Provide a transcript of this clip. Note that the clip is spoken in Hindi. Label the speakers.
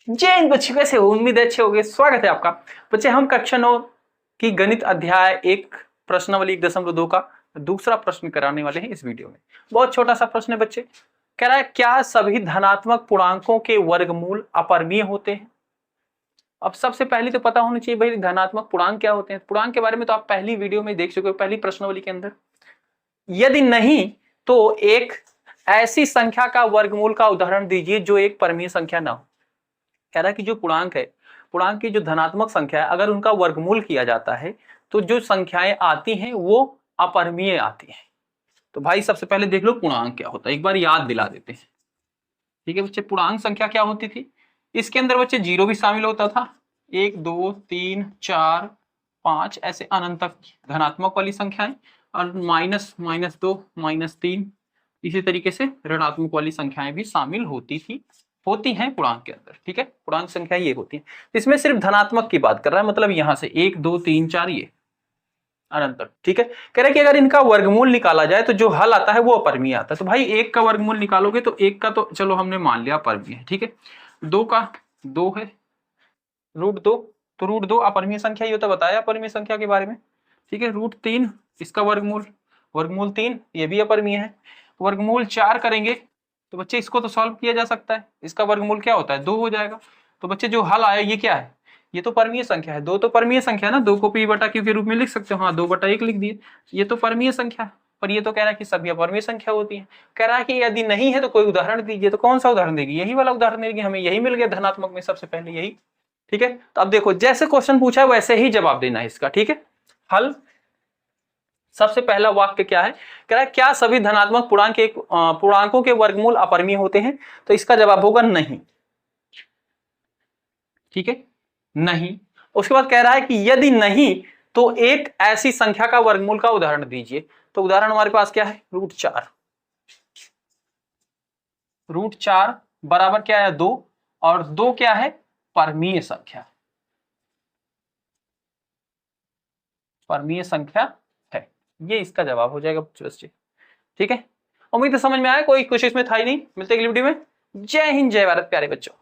Speaker 1: जय हिंद बच्चे, कैसे हो? उम्मीद है अच्छे होंगे। स्वागत है आपका। बच्चे हम कक्षा 9 की गणित अध्याय 1 प्रश्नावली 1.2 का दूसरा प्रश्न कराने वाले हैं इस वीडियो में। बहुत छोटा सा प्रश्न है बच्चे। कह रहा है क्या सभी धनात्मक पूर्णांकों के वर्गमूल अपरिमेय होते हैं? अब सबसे पहले तो पता होना चाहिए भाई धनात्मक पूर्णांक क्या होते हैं। पूर्णांक के बारे में तो आप पहली वीडियो में देख चुके हो, पहली प्रश्नावली के अंदर। यदि नहीं तो एक ऐसी संख्या का वर्गमूल का उदाहरण दीजिए जो एक परिमेय संख्या ना हो। कह रहा है कि जो पूर्णांक है, पूर्णांक की जो धनात्मक संख्या है, अगर उनका वर्गमूल किया जाता है तो जो संख्याएं आती हैं वो अपरिमेय आती हैं। तो भाई सबसे पहले देख लो पूर्णांक क्या होता है, एक बार याद दिला देते हैं। ठीक है बच्चे, पूर्णांक संख्या क्या होती थी? इसके अंदर बच्चे जीरो भी शामिल होता था। 1 2 3 4 5 ऐसे अनंत तक धनात्मक वाली संख्याएं, और -2 -3 इसी तरीके से ऋणात्मक वाली संख्याएं भी शामिल होती हैं पूर्णांक के अंदर। ठीक है, पूर्णांक संख्या ये होती है। इसमें सिर्फ धनात्मक की बात कर रहा है, मतलब यहां से 1 2 3 4 ये अनंत तक। ठीक है, कह रहे कि अगर इनका वर्गमूल निकाला जाए तो जो हल आता है वो अपरिमेय आता है। तो भाई 1 का वर्गमूल निकालोगे तो 1 का तो चलो हमने मान लिया अपरिमेय है। ठीक है, 2 का 2 है, √2, तो √2 अपरिमेय संख्या, ये तो बताया अपरिमेय संख्या के बारे में। ठीक है, √3 इसका वर्गमूल, वर्गमूल 3 ये भी अपरिमेय है। वर्गमूल 4 करेंगे तो बच्चे इसको तो सॉल्व किया जा सकता है, इसका वर्गमूल क्या होता है 2 हो जाएगा। तो बच्चे जो हल आया ये क्या है? ये तो परमीय संख्या है। 2 तो परमीय संख्या है ना, 2 को p बटा q के रूप में लिख सकते हो। हाँ, 2/1 लिख दिए, ये तो परमीय संख्या है। पर ये तो कह रहा है कि सभी अपरिमेय संख्या होती है। कह रहा है कि यदि नहीं है तो कोई उदाहरण दीजिए। तो कौन सा उदाहरण देगी? यही वाला उदाहरण देगी, हमें यही मिल गया धनात्मक में सबसे पहले यही। ठीक है, तो अब देखो जैसे क्वेश्चन पूछा है वैसे ही जवाब देना है इसका। ठीक है, हल सबसे पहला वाक्य क्या है? कह रहा है क्या सभी धनात्मक पूर्णांकों के वर्गमूल अपरिमेय होते हैं? तो इसका जवाब होगा नहीं। ठीक है, नहीं। उसके बाद कह रहा है कि यदि नहीं तो एक ऐसी संख्या का वर्गमूल का उदाहरण दीजिए। तो उदाहरण हमारे पास क्या है? √4। √4 बराबर क्या है? 2, और 2 क्या है? परमीय संख्या, परमीय संख्या है। ये इसका जवाब हो जाएगा बच्चे। ठीक है, उम्मीद है समझ में आया। कोई कुछ इसमें था ही नहीं। मिलते हैं अगली वीडियो में। जय हिंद, जय भारत प्यारे बच्चों।